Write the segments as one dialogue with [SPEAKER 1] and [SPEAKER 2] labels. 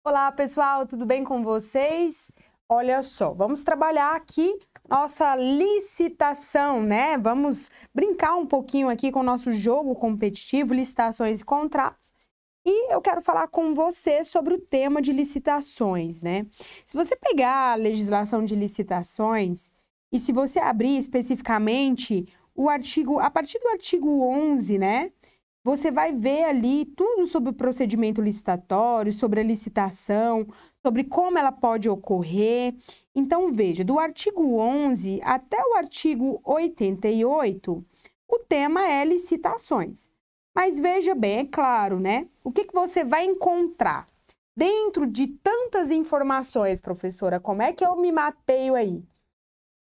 [SPEAKER 1] Olá, pessoal, tudo bem com vocês? Olha só, vamos trabalhar aqui nossa licitação, né? Vamos brincar um pouquinho aqui com o nosso jogo competitivo, licitações e contratos. E eu quero falar com você sobre o tema de licitações, né? Se você pegar a legislação de licitações e se você abrir especificamente o artigo, a partir do artigo 11, né? Você vai ver ali tudo sobre o procedimento licitatório, sobre a licitação, sobre como ela pode ocorrer. Então, veja, do artigo 11 até o artigo 88, o tema é licitações. Mas veja bem, é claro, né? O que você vai encontrar? Dentro de tantas informações, professora, como é que eu me mapeio aí?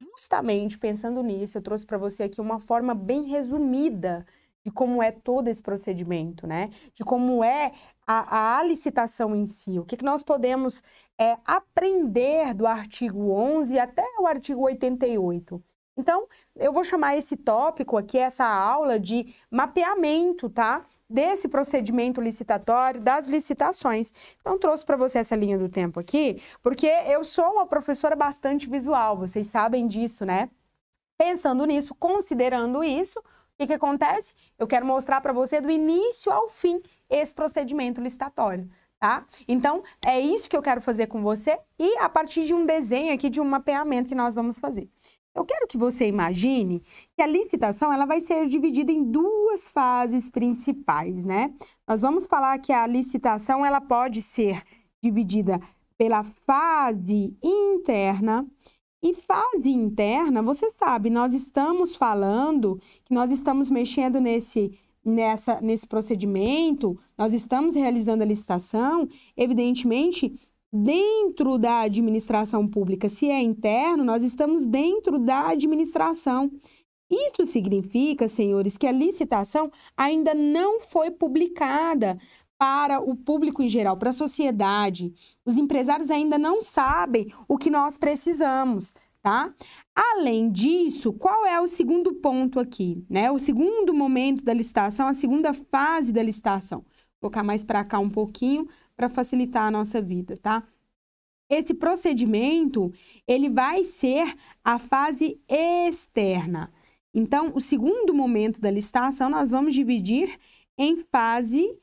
[SPEAKER 1] Justamente pensando nisso, eu trouxe para você aqui uma forma bem resumida de como é todo esse procedimento, né? De como é a licitação em si. O que nós podemos aprender do artigo 11 até o artigo 88. Então, eu vou chamar esse tópico aqui, essa aula de mapeamento, tá? Desse procedimento licitatório, das licitações. Então, trouxe para você essa linha do tempo aqui, porque eu sou uma professora bastante visual, vocês sabem disso, né? Pensando nisso, considerando isso, o que acontece? Eu quero mostrar para você do início ao fim esse procedimento licitatório, tá? Então, é isso que eu quero fazer com você e a partir de um desenho aqui, de um mapeamento que nós vamos fazer. Eu quero que você imagine que a licitação ela vai ser dividida em duas fases principais, né? Nós vamos falar que a licitação ela pode ser dividida pela fase interna. E fase interna, você sabe, nós estamos falando que nós estamos mexendo nesse procedimento, nós estamos realizando a licitação, evidentemente, dentro da administração pública. Se é interno, nós estamos dentro da administração. Isso significa, senhores, que a licitação ainda não foi publicada para o público em geral, para a sociedade. Os empresários ainda não sabem o que nós precisamos, tá? Além disso, qual é o segundo ponto aqui, né? O segundo momento da licitação, a segunda fase da licitação. Vou colocar mais para cá um pouquinho para facilitar a nossa vida, tá? Esse procedimento, ele vai ser a fase externa. Então, o segundo momento da licitação, nós vamos dividir em fase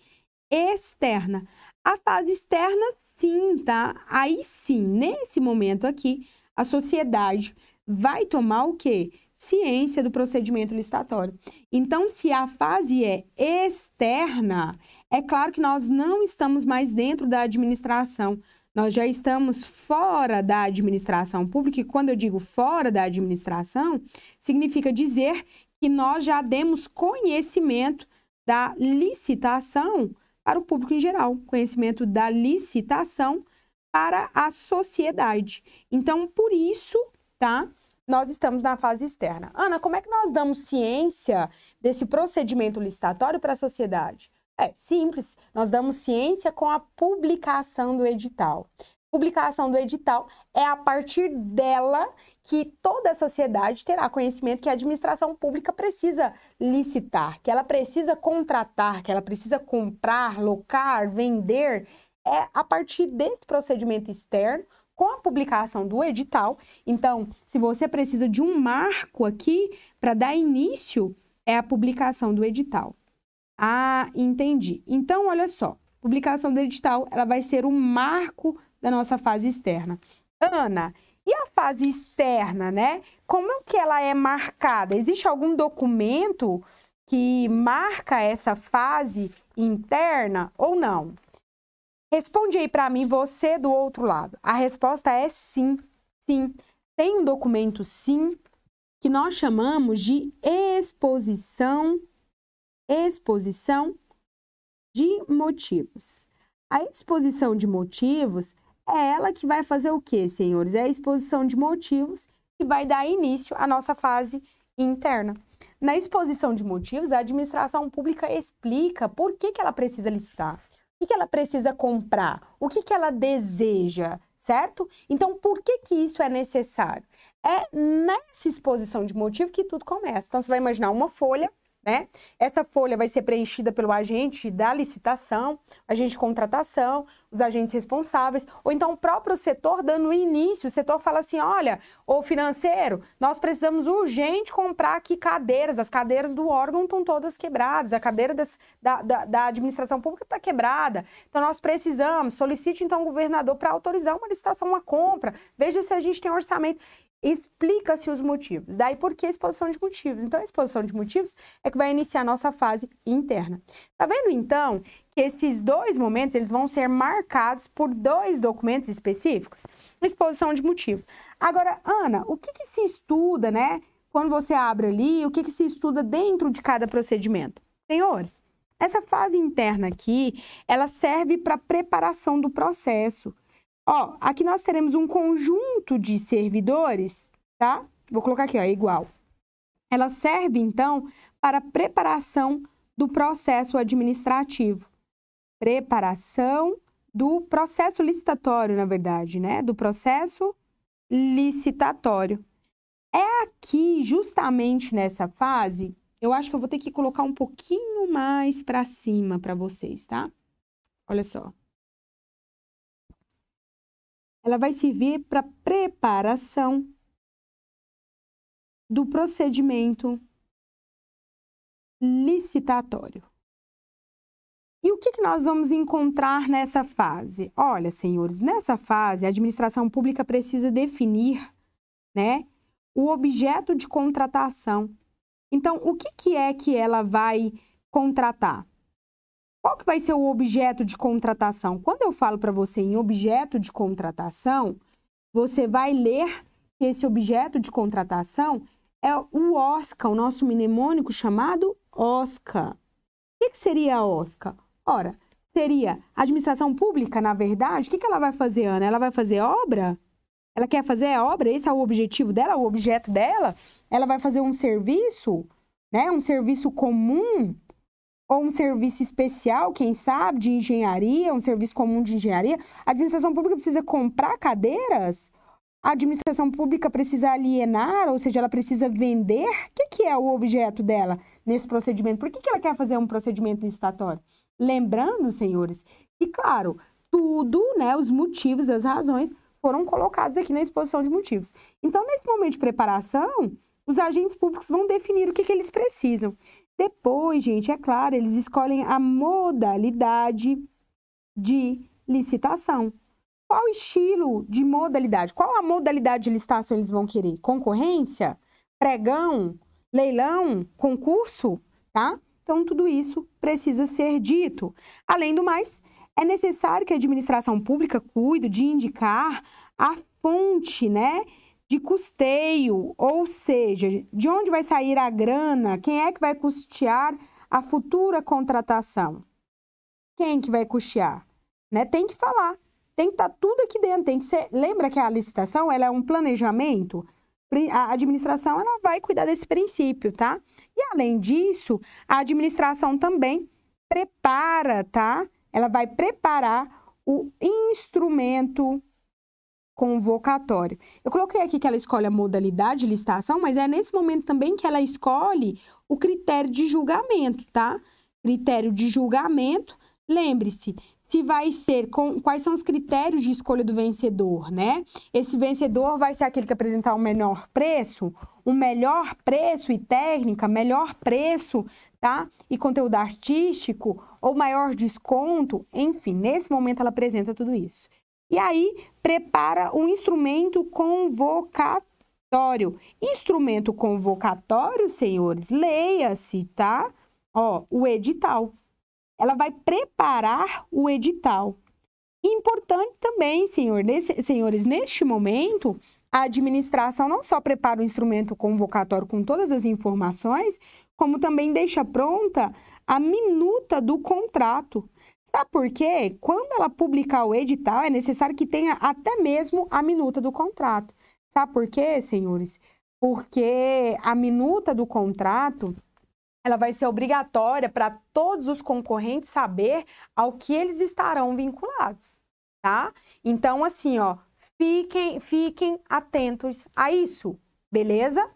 [SPEAKER 1] externa. A fase externa, sim, tá? Aí sim, nesse momento aqui, a sociedade vai tomar o quê? Ciência do procedimento licitatório. Então, se a fase é externa, é claro que nós não estamos mais dentro da administração. Nós já estamos fora da administração pública, e quando eu digo fora da administração, significa dizer que nós já demos conhecimento da licitação para o público em geral, conhecimento da licitação para a sociedade. Então, por isso, tá? Nós estamos na fase externa. Ana, como é que nós damos ciência desse procedimento licitatório para a sociedade? É simples, nós damos ciência com a publicação do edital. Publicação do edital é a partir dela que toda a sociedade terá conhecimento que a administração pública precisa licitar, que ela precisa contratar, que ela precisa comprar, locar, vender. É a partir desse procedimento externo, com a publicação do edital. Então, se você precisa de um marco aqui para dar início, é a publicação do edital. Ah, entendi. Então, olha só, publicação do edital, ela vai ser o marco da nossa fase externa. Ana, e a fase externa, né? Como que ela é marcada? Existe algum documento que marca essa fase interna ou não? Responde aí para mim, você do outro lado. A resposta é sim, sim. Tem um documento, sim, que nós chamamos de exposição de motivos. A exposição de motivos é ela que vai fazer o quê, senhores? É a exposição de motivos que vai dar início à nossa fase interna. Na exposição de motivos, a administração pública explica por que ela precisa licitar, o que ela precisa comprar, o que ela deseja, certo? Então, por que isso é necessário? É nessa exposição de motivo que tudo começa. Então, você vai imaginar uma folha, né? Essa folha vai ser preenchida pelo agente da licitação, agente de contratação, os agentes responsáveis, ou então o próprio setor dando início. O setor fala assim, olha, ô financeiro, nós precisamos urgente comprar aqui cadeiras. As cadeiras do órgão estão todas quebradas, a cadeira da administração pública está quebrada. Então, nós precisamos, solicite então o governador para autorizar uma licitação, uma compra. Veja se a gente tem orçamento. Explica-se os motivos. Daí, por que exposição de motivos? Então, a exposição de motivos é que vai iniciar a nossa fase interna. Tá vendo, então, que esses dois momentos, eles vão ser marcados por dois documentos específicos? Exposição de motivo. Agora, Ana, o que se estuda, né? Quando você abre ali, o que se estuda dentro de cada procedimento? Senhores, essa fase interna aqui, ela serve para preparação do processo. Ó, aqui nós teremos um conjunto de servidores, tá? Vou colocar aqui, ó, igual. Ela serve, então, para preparação do processo administrativo. Preparação do processo licitatório, na verdade, né? Do processo licitatório. É aqui, justamente nessa fase, eu acho que eu vou ter que colocar um pouquinho mais para cima para vocês, tá? Olha só. Ela vai servir para preparação do procedimento licitatório. E o que nós vamos encontrar nessa fase? Olha, senhores, nessa fase, a administração pública precisa definir, né, o objeto de contratação. Então, o que é que ela vai contratar? Qual que vai ser o objeto de contratação? Quando eu falo para você em objeto de contratação, você vai ler que esse objeto de contratação é o OSCA, o nosso mnemônico chamado OSCA. O que seria a OSCA? Ora, seria a administração pública, na verdade, o que ela vai fazer, Ana? Ela vai fazer obra? Ela quer fazer a obra? Esse é o objetivo dela, o objeto dela? Ela vai fazer um serviço, né? Um serviço comum? Ou um serviço especial, quem sabe, de engenharia, um serviço comum de engenharia. A administração pública precisa comprar cadeiras? A administração pública precisa alienar, ou seja, ela precisa vender? O que é o objeto dela nesse procedimento? Por que ela quer fazer um procedimento licitatório? Lembrando, senhores, que, claro, tudo, né, os motivos, as razões, foram colocados aqui na exposição de motivos. Então, nesse momento de preparação, os agentes públicos vão definir o que eles precisam. Depois, gente, é claro, eles escolhem a modalidade de licitação. Qual estilo de modalidade? Qual a modalidade de licitação eles vão querer? Concorrência? Pregão? Leilão? Concurso? Tá? Então, tudo isso precisa ser dito. Além do mais, é necessário que a administração pública cuide de indicar a fonte, né, de custeio, ou seja, de onde vai sair a grana, quem é que vai custear a futura contratação? Quem que vai custear? Né? Tem que falar, tem que estar tudo aqui dentro, tem que ser... Lembra que a licitação, ela é um planejamento? A administração, ela vai cuidar desse princípio, tá? E, além disso, a administração também prepara, tá? Ela vai preparar o instrumento convocatório. Eu coloquei aqui que ela escolhe a modalidade de licitação, mas é nesse momento também que ela escolhe o critério de julgamento, tá? Critério de julgamento, lembre-se, se vai ser quais são os critérios de escolha do vencedor, né? Esse vencedor vai ser aquele que apresentar o melhor preço e técnica, melhor preço, tá? E conteúdo artístico, ou maior desconto, enfim, nesse momento ela apresenta tudo isso. E aí, prepara um instrumento convocatório. Instrumento convocatório, senhores, leia-se, tá? Ó, o edital. Ela vai preparar o edital. Importante também, senhores, neste momento, a administração não só prepara o instrumento convocatório com todas as informações, como também deixa pronta a minuta do contrato. Sabe por quê? Quando ela publicar o edital, é necessário que tenha até mesmo a minuta do contrato. Sabe por quê, senhores? Porque a minuta do contrato, ela vai ser obrigatória para todos os concorrentes saber ao que eles estarão vinculados, tá? Então, assim, ó, fiquem atentos a isso, beleza?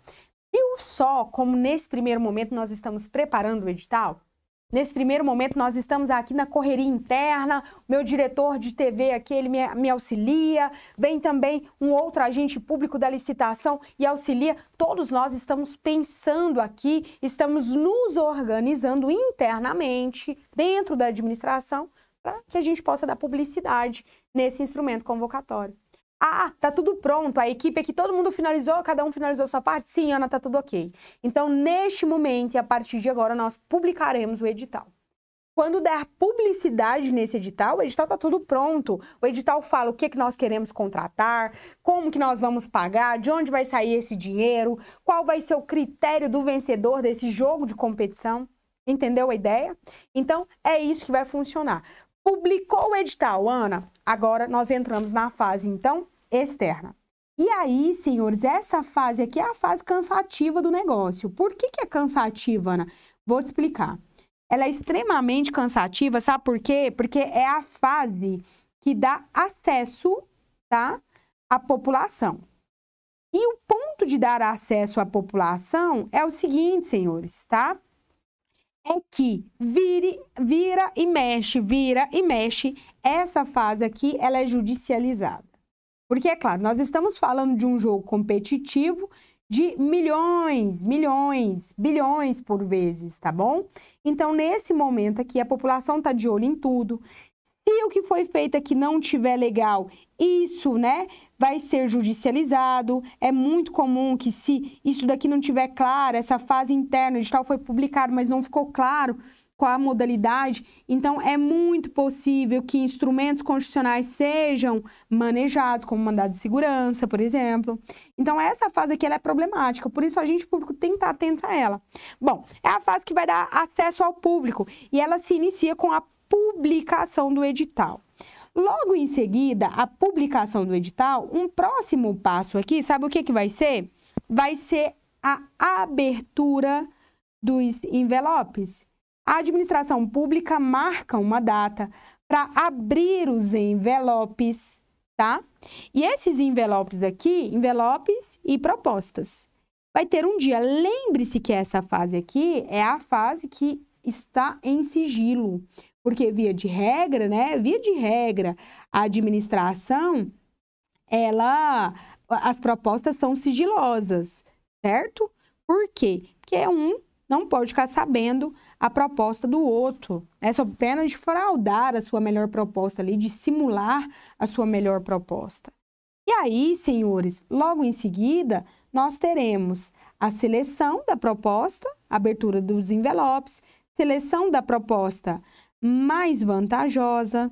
[SPEAKER 1] Viu só como nesse primeiro momento nós estamos preparando o edital? Nesse primeiro momento nós estamos aqui na correria interna, meu diretor de TV aqui, ele me auxilia, vem também um outro agente público da licitação e auxilia. Todos nós estamos pensando aqui, estamos nos organizando internamente dentro da administração para que a gente possa dar publicidade nesse instrumento convocatório. Ah, tá tudo pronto, a equipe aqui, todo mundo finalizou, cada um finalizou sua parte? Sim, Ana, tá tudo ok. Então, neste momento e a partir de agora, nós publicaremos o edital. Quando der publicidade nesse edital, o edital tá tudo pronto. O edital fala o que nós queremos contratar, como que nós vamos pagar, de onde vai sair esse dinheiro, qual vai ser o critério do vencedor desse jogo de competição. Entendeu a ideia? Então, é isso que vai funcionar. Publicou o edital, Ana, agora nós entramos na fase, então, externa. E aí, senhores, essa fase aqui é a fase cansativa do negócio. Por que é cansativa, Ana? Vou te explicar. Ela é extremamente cansativa, sabe por quê? Porque é a fase que dá acesso, tá, à população. E o ponto de dar acesso à população é o seguinte, senhores, tá? É que vira e mexe, essa fase aqui, ela é judicializada. Porque, é claro, nós estamos falando de um jogo competitivo de milhões, bilhões por vezes, tá bom? Então, nesse momento aqui, a população tá de olho em tudo. Se o que foi feito aqui não tiver legal, isso, né, vai ser judicializado. É muito comum que se isso daqui não tiver claro, essa fase interna, o edital foi publicado, mas não ficou claro qual a modalidade, então é muito possível que instrumentos constitucionais sejam manejados, como mandado de segurança, por exemplo. Então, essa fase aqui ela é problemática, por isso a gente público tem que estar atento a ela. Bom, é a fase que vai dar acesso ao público e ela se inicia com a publicação do edital. Logo em seguida, a publicação do edital, um próximo passo aqui, sabe o que vai ser? Vai ser a abertura dos envelopes. A administração pública marca uma data para abrir os envelopes, tá? E esses envelopes daqui, envelopes e propostas, vai ter um dia. Lembre-se que essa fase aqui é a fase que está em sigilo. Porque, via de regra, né? Via de regra, a administração, as propostas são sigilosas, certo? Por quê? Porque um não pode ficar sabendo a proposta do outro, né? Sob pena de fraudar a sua melhor proposta ali, de simular a sua melhor proposta. E aí, senhores, logo em seguida, nós teremos a seleção da proposta, abertura dos envelopes, seleção da proposta mais vantajosa,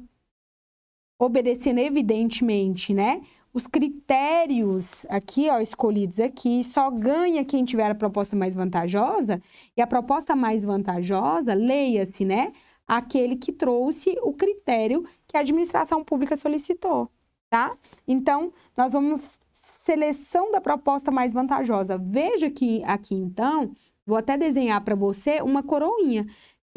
[SPEAKER 1] obedecendo evidentemente, né, os critérios aqui, ó, escolhidos aqui, só ganha quem tiver a proposta mais vantajosa, e a proposta mais vantajosa, leia-se, né, aquele que trouxe o critério que a administração pública solicitou, tá? Então, nós vamos seleção da proposta mais vantajosa. Veja que aqui, então, vou até desenhar para você uma coroinha.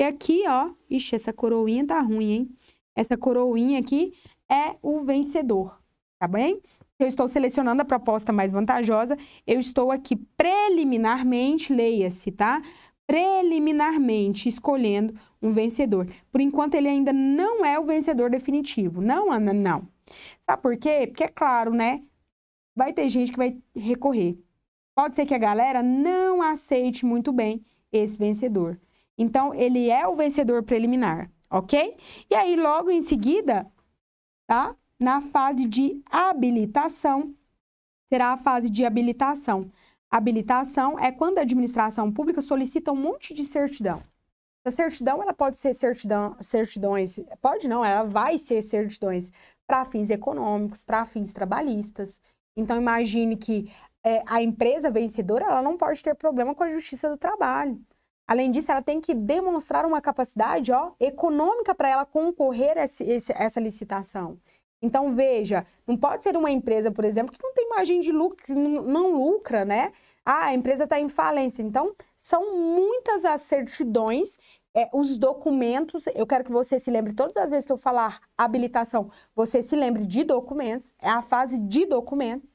[SPEAKER 1] E aqui, ó, ixi, essa coroinha tá ruim, hein? Essa coroinha aqui é o vencedor, tá bem? Eu estou selecionando a proposta mais vantajosa, eu estou aqui preliminarmente, leia-se, tá? Preliminarmente escolhendo um vencedor. Por enquanto, ele ainda não é o vencedor definitivo. Não, Ana, não. Sabe por quê? Porque é claro, né? Vai ter gente que vai recorrer. Pode ser que a galera não aceite muito bem esse vencedor. Então, ele é o vencedor preliminar, ok? E aí, logo em seguida, tá? Na fase de habilitação, será a fase de habilitação. Habilitação é quando a administração pública solicita um monte de certidão. A certidão, ela pode ser certidões, pode não, ela vai ser certidões para fins econômicos, para fins trabalhistas. Então, imagine que a empresa vencedora, ela não pode ter problema com a Justiça do Trabalho. Além disso, ela tem que demonstrar uma capacidade, ó, econômica para ela concorrer a essa licitação. Então, veja, não pode ser uma empresa, por exemplo, que não tem margem de lucro, que não lucra, né? Ah, a empresa está em falência. Então, são muitas as certidões, os documentos. Eu quero que você se lembre, todas as vezes que eu falar habilitação, você se lembre de documentos, é a fase de documentos.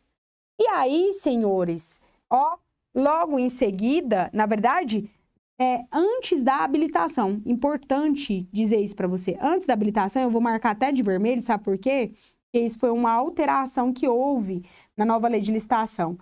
[SPEAKER 1] E aí, senhores, ó, Logo em seguida, na verdade, antes da habilitação. Importante dizer isso para você. Antes da habilitação, eu vou marcar até de vermelho, sabe por quê? Porque isso foi uma alteração que houve na nova lei de licitação.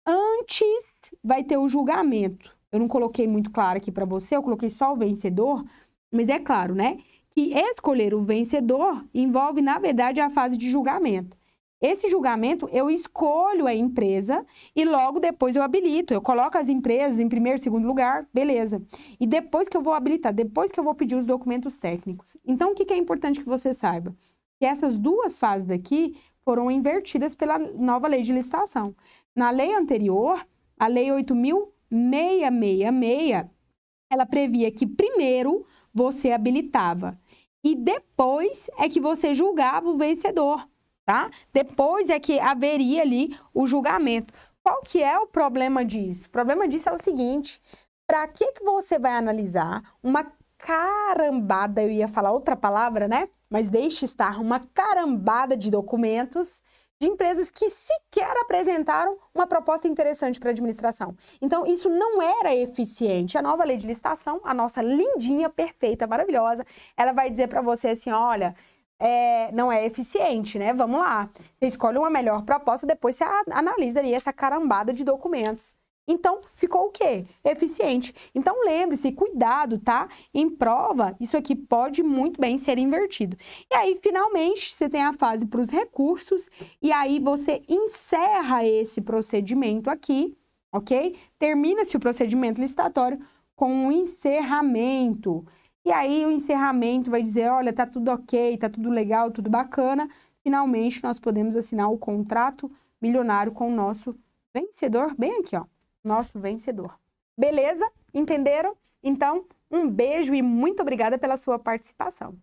[SPEAKER 1] Antes vai ter o julgamento. Eu não coloquei muito claro aqui para você, eu coloquei só o vencedor, mas é claro, né? Que escolher o vencedor envolve, na verdade, a fase de julgamento. Esse julgamento, eu escolho a empresa e logo depois eu habilito. Eu coloco as empresas em primeiro e segundo lugar, beleza. E depois que eu vou habilitar, depois que eu vou pedir os documentos técnicos. Então, o que é importante que você saiba? Que essas duas fases aqui foram invertidas pela nova lei de licitação. Na lei anterior, a lei 8.666, ela previa que primeiro você habilitava e depois é que você julgava o vencedor. Tá? Depois é que haveria ali o julgamento. Qual que é o problema disso? O problema disso é o seguinte, para que você vai analisar uma carambada, eu ia falar outra palavra, né? Mas deixe estar, uma carambada de documentos de empresas que sequer apresentaram uma proposta interessante para a administração. Então, isso não era eficiente. A nova lei de licitação, a nossa lindinha, perfeita, maravilhosa, ela vai dizer para você assim, olha... não é eficiente, né? Vamos lá. Você escolhe uma melhor proposta, depois você analisa ali essa carambada de documentos. Então, ficou o quê? Eficiente. Então, lembre-se, cuidado, tá? Em prova, isso aqui pode muito bem ser invertido. E aí, finalmente, você tem a fase para os recursos, e aí você encerra esse procedimento aqui, ok? Termina-se o procedimento licitatório com um encerramento. E aí, o encerramento vai dizer, olha, tá tudo ok, tá tudo legal, tudo bacana. Finalmente, nós podemos assinar o contrato milionário com o nosso vencedor, bem aqui, ó, nosso vencedor. Beleza? Entenderam? Então, um beijo e muito obrigada pela sua participação.